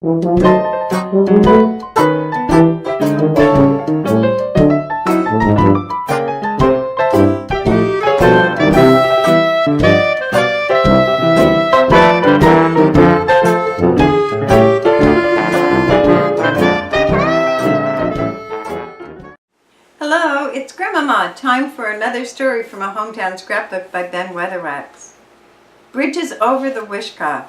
Hello, it's Grandmama. Time for another story from a Hometown Scrapbook by Ben Weatherwax. Bridges over the Wishkah.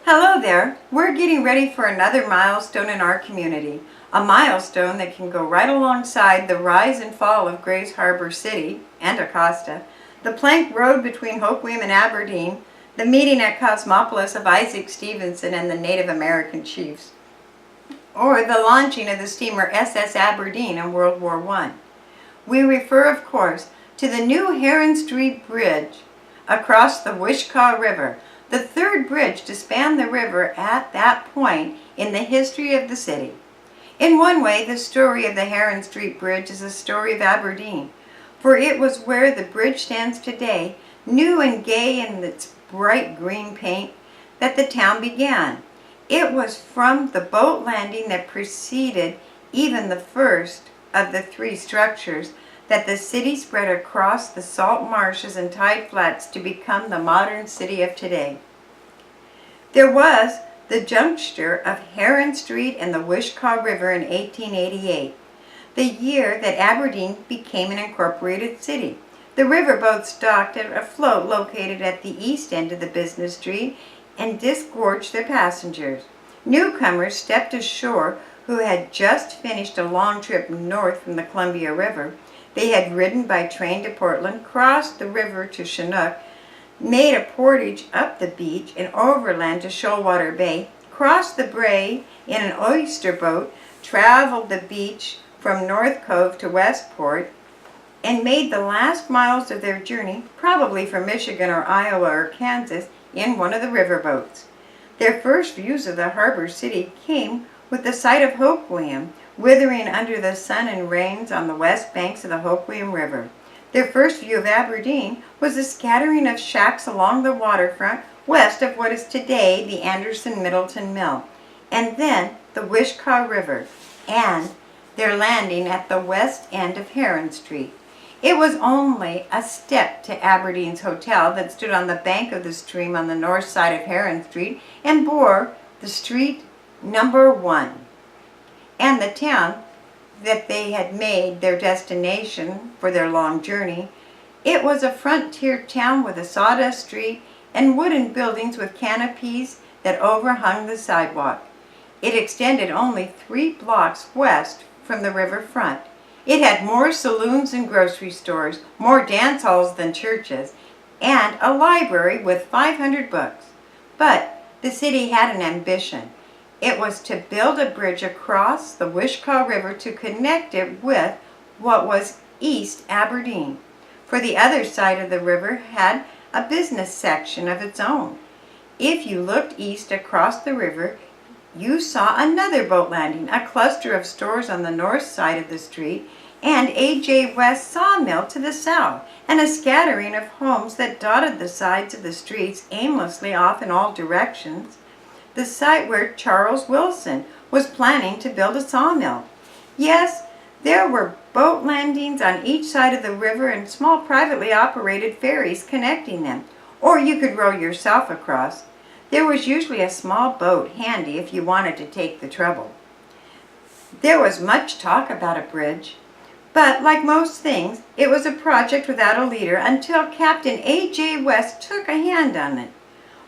Hello there. We're getting ready for another milestone in our community. A milestone that can go right alongside the rise and fall of Grays Harbor City and Acosta, the plank road between Hoquiam and Aberdeen, the meeting at Cosmopolis of Isaac Stevenson and the Native American chiefs, or the launching of the steamer SS Aberdeen in World War I. We refer, of course, to the new Heron Street Bridge across the Wishkah River, the third bridge to span the river at that point in the history of the city. In one way, the story of the Heron Street Bridge is a story of Aberdeen, for it was where the bridge stands today, new and gay in its bright green paint, that the town began. It was from the boat landing that preceded even the first of the three structures that the city spread across the salt marshes and tide flats to become the modern city of today. There was the juncture of Heron Street and the Wishkah River in 1888, the year that Aberdeen became an incorporated city. The riverboats docked at a float located at the east end of the business street and disgorged their passengers. Newcomers stepped ashore who had just finished a long trip north from the Columbia River. They had ridden by train to Portland, crossed the river to Chinook, made a portage up the beach and overland to Shoalwater Bay, crossed the Brae in an oyster boat, traveled the beach from North Cove to Westport, and made the last miles of their journey, probably from Michigan or Iowa or Kansas, in one of the riverboats. Their first views of the harbor city came with the sight of Hoquiam, withering under the sun and rains on the west banks of the Hoquiam River. Their first view of Aberdeen was a scattering of shacks along the waterfront west of what is today the Anderson-Middleton Mill, and then the Wishkah River, and their landing at the west end of Heron Street. It was only a step to Aberdeen's hotel that stood on the bank of the stream on the north side of Heron Street and bore the street number 1. And the town that they had made their destination for their long journey. It was a frontier town with a sawdust street and wooden buildings with canopies that overhung the sidewalk. It extended only 3 blocks west from the riverfront. It had more saloons and grocery stores, more dance halls than churches, and a library with 500 books. But the city had an ambition. It was to build a bridge across the Wishkah River to connect it with what was East Aberdeen. For the other side of the river had a business section of its own. If you looked east across the river, you saw another boat landing, a cluster of stores on the north side of the street, and A.J. West sawmill to the south, and a scattering of homes that dotted the sides of the streets aimlessly off in all directions. The site where Charles Wilson was planning to build a sawmill. Yes, there were boat landings on each side of the river and small privately operated ferries connecting them, or you could row yourself across. There was usually a small boat handy if you wanted to take the trouble. There was much talk about a bridge, but like most things, it was a project without a leader until Captain A.J. West took a hand on it.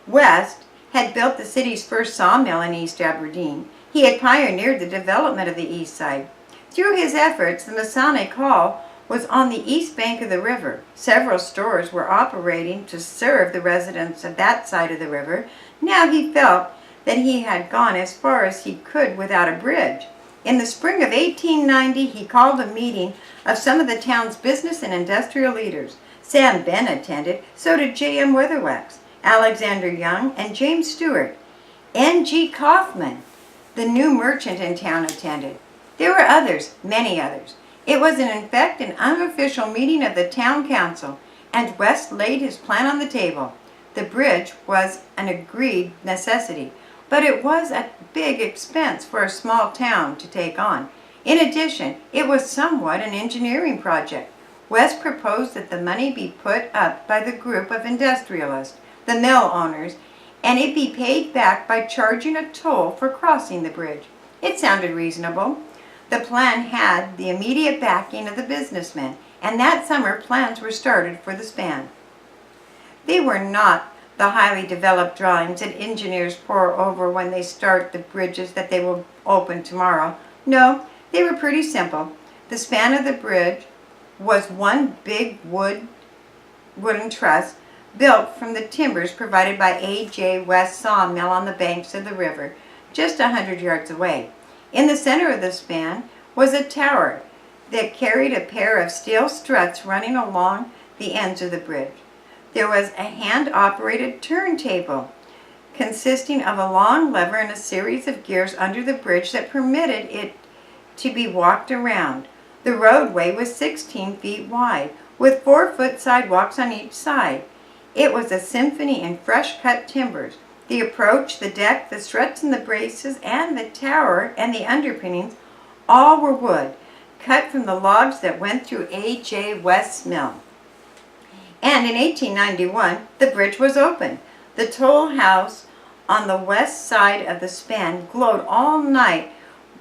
West had built the city's first sawmill in East Aberdeen. He had pioneered the development of the east side. Through his efforts, the Masonic Hall was on the east bank of the river. Several stores were operating to serve the residents of that side of the river. Now he felt that he had gone as far as he could without a bridge. In the spring of 1890, he called a meeting of some of the town's business and industrial leaders. Sam Ben attended, so did J.M. Weatherwax, Alexander Young, and James Stewart. N.G. Kaufman, the new merchant in town, attended. There were others, many others. It was in fact an unofficial meeting of the town council, and West laid his plan on the table. The bridge was an agreed necessity. but it was a big expense for a small town to take on. In addition, it was somewhat an engineering project. West proposed that the money be put up by the group of industrialists, the mill owners, and it be paid back by charging a toll for crossing the bridge. It sounded reasonable. The plan had the immediate backing of the businessmen, and that summer plans were started for the span. They were not the highly developed drawings that engineers pore over when they start the bridges that they will open tomorrow. No, they were pretty simple. The span of the bridge was one big wooden truss built from the timbers provided by A.J. West sawmill on the banks of the river, just 100 yards away. In the center of the span was a tower that carried a pair of steel struts running along the ends of the bridge. There was a hand-operated turntable consisting of a long lever and a series of gears under the bridge that permitted it to be walked around. The roadway was 16 feet wide, with 4-foot sidewalks on each side. It was a symphony in fresh-cut timbers. The approach, the deck, the struts and the braces, and the tower and the underpinnings all were wood, cut from the logs that went through A.J. West's mill. And in 1891, the bridge was opened. The toll house on the west side of the span glowed all night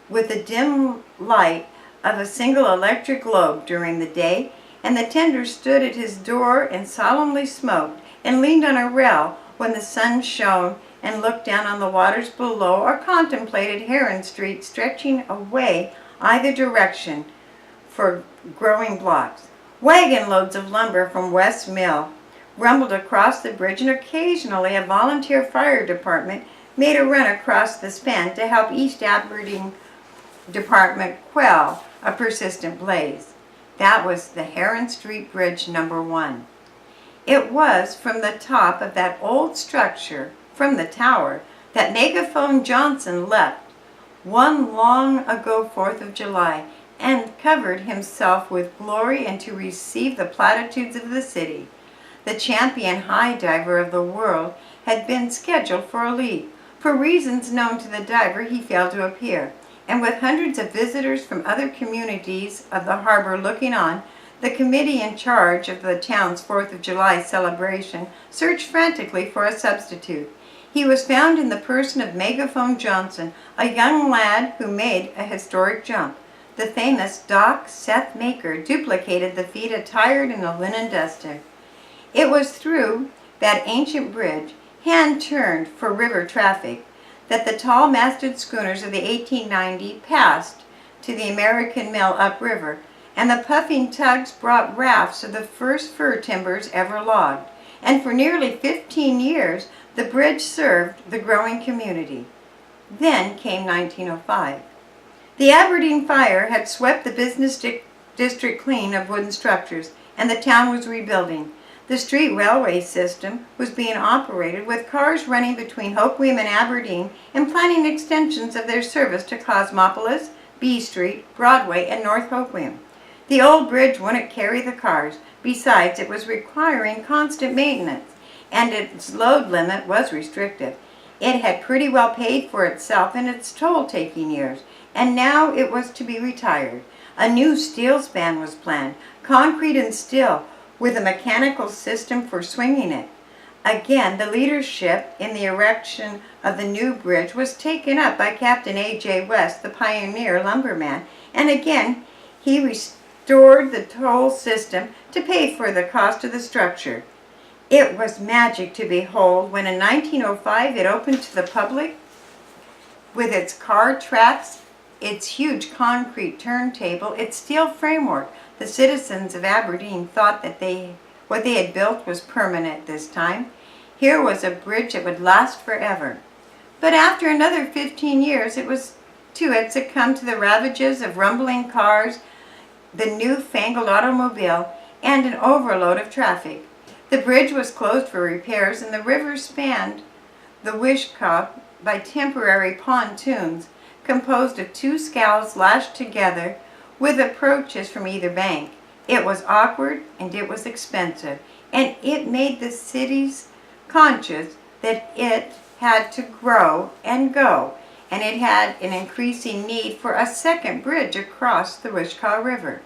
with the dim light of a single electric globe during the day, and the tender stood at his door and solemnly smoked and leaned on a rail when the sun shone and looked down on the waters below or contemplated Heron Street stretching away either direction for growing blocks. Wagon loads of lumber from West's mill rumbled across the bridge, and occasionally a volunteer fire department made a run across the span to help East Aberdeen Department quell a persistent blaze. That was the Heron Street Bridge number 1. It was from the top of that old structure, from the tower, that Megaphone Johnson leapt one long ago 4th of July and covered himself with glory and to receive the platitudes of the city. The champion high diver of the world had been scheduled for a leap. For reasons known to the diver, he failed to appear, and with hundreds of visitors from other communities of the harbor looking on, the committee in charge of the town's 4th of July celebration searched frantically for a substitute. He was found in the person of Megaphone Johnson, a young lad who made a historic jump. The famous Doc Seth Maker duplicated the feat attired in a linen duster. It was through that ancient bridge, hand-turned for river traffic, that the tall-masted schooners of the 1890 passed to the American mill upriver, and the puffing tugs brought rafts of the first fir timbers ever logged. And for nearly 15 years, the bridge served the growing community. Then came 1905. The Aberdeen fire had swept the business district clean of wooden structures, and the town was rebuilding. The street railway system was being operated, with cars running between Hoquiam and Aberdeen and planning extensions of their service to Cosmopolis, B Street, Broadway, and North Hoquiam. The old bridge wouldn't carry the cars. Besides, it was requiring constant maintenance, and its load limit was restrictive. It had pretty well paid for itself in its toll-taking years, and now it was to be retired. A new steel span was planned, concrete and steel, with a mechanical system for swinging it. Again, the leadership in the erection of the new bridge was taken up by Captain A.J. West, the pioneer lumberman, and again he restored the toll system to pay for the cost of the structure. It was magic to behold when in 1905 it opened to the public with its car tracks, its huge concrete turntable, its steel framework. The citizens of Aberdeen thought that what they had built was permanent this time. Here was a bridge that would last forever. But after another 15 years, it had succumbed to the ravages of rumbling cars, the newfangled automobile, and an overload of traffic. The bridge was closed for repairs, and the river spanned the Wishkah by temporary pontoons composed of 2 scows lashed together with approaches from either bank. It was awkward and it was expensive, and it made the cities conscious that it had to grow and go, and it had an increasing need for a second bridge across the Wishkah River.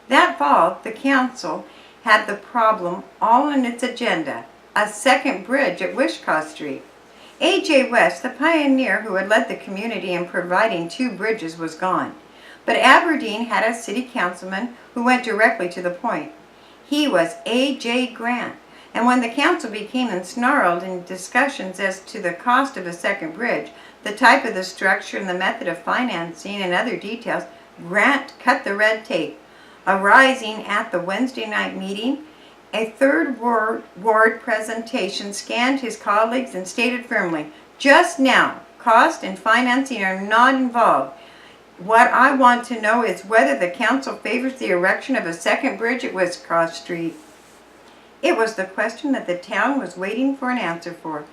That fall, the council had the problem all on its agenda, a second bridge at Wishkah Street. A.J. West, the pioneer who had led the community in providing two bridges, was gone. But Aberdeen had a city councilman who went directly to the point. He was A.J. Grant, and when the council became ensnarled in discussions as to the cost of a second bridge, the type of the structure and the method of financing and other details, Grant cut the red tape. Arising at the Wednesday night meeting, a third ward presentation scanned his colleagues and stated firmly, "Just now, cost and financing are not involved. What I want to know is whether the council favors the erection of a second bridge at Wishkah Street." It was the question that the town was waiting for an answer for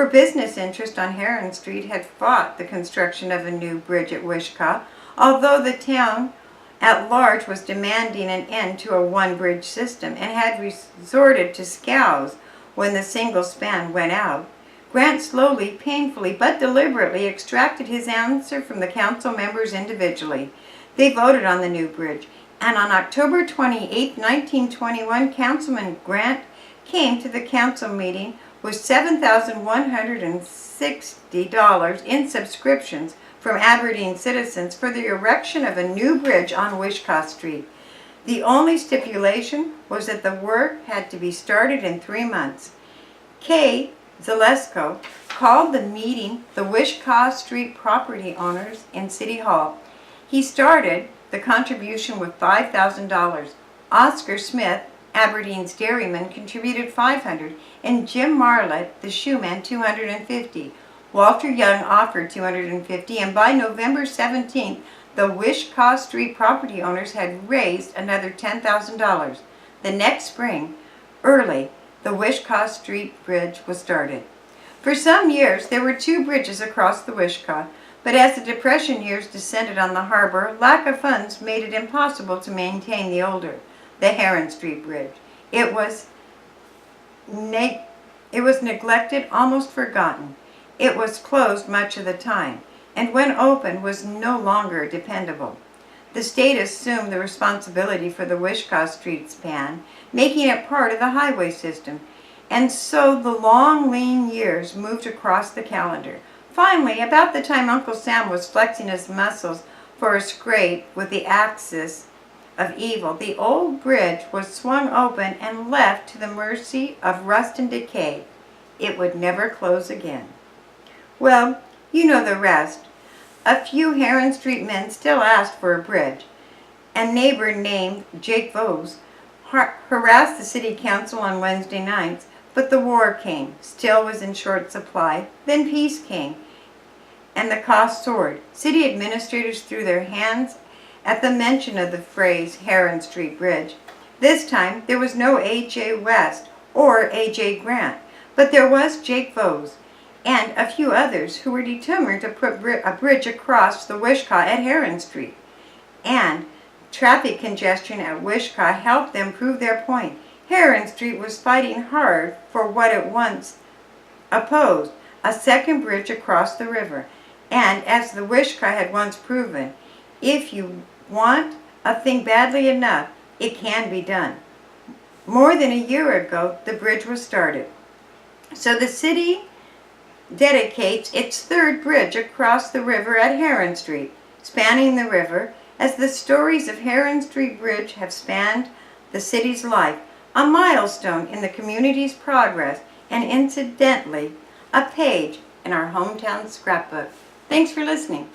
business interest on Heron Street had fought the construction of a new bridge at Wishkah, although the town at large was demanding an end to a one-bridge system and had resorted to scows when the single span went out. Grant slowly, painfully, but deliberately extracted his answer from the council members individually. They voted on the new bridge, and on October 28, 1921, Councilman Grant came to the council meeting with $7,160 in subscriptions from Aberdeen citizens for the erection of a new bridge on Wishkah Street. The only stipulation was that the work had to be started in 3 months. K. Zalesko called the meeting the Wishkah Street property owners in City Hall. He started the contribution with $5,000. Oscar Smith, Aberdeen's dairyman, contributed $500, and Jim Marlett, the shoeman, $250. Walter Young offered $250, and by November 17th, the Wishkah Street property owners had raised another $10,000. The next spring, early, the Wishkah Street Bridge was started. For some years, there were 2 bridges across the Wishkah, but as the Depression years descended on the harbor, lack of funds made it impossible to maintain the older, the Heron Street Bridge. It was neglected, almost forgotten. It was closed much of the time, and when open was no longer dependable. The state assumed the responsibility for the Wishkah Street span, making it part of the highway system, and so the long, lean years moved across the calendar. Finally, about the time Uncle Sam was flexing his muscles for a scrape with the axis of evil, the old bridge was swung open and left to the mercy of rust and decay. It would never close again. Well, you know the rest. A few Heron Street men still asked for a bridge. A neighbor named Jake Vose harassed the city council on Wednesday nights, but the war came, steel was in short supply, then peace came, and the cost soared. City administrators threw their hands at the mention of the phrase Heron Street Bridge. This time, there was no A.J. West or A.J. Grant, but there was Jake Vose and a few others who were determined to put a bridge across the Wishkah at Heron Street. And traffic congestion at Wishkah helped them prove their point. Heron Street was fighting hard for what it once opposed, a second bridge across the river. And as the Wishkah had once proven, if you want a thing badly enough, it can be done. More than a year ago, the bridge was started. So the city dedicates its third bridge across the river at Heron Street, spanning the river, as the stories of Heron Street Bridge have spanned the city's life, a milestone in the community's progress, and incidentally, a page in our hometown scrapbook. Thanks for listening.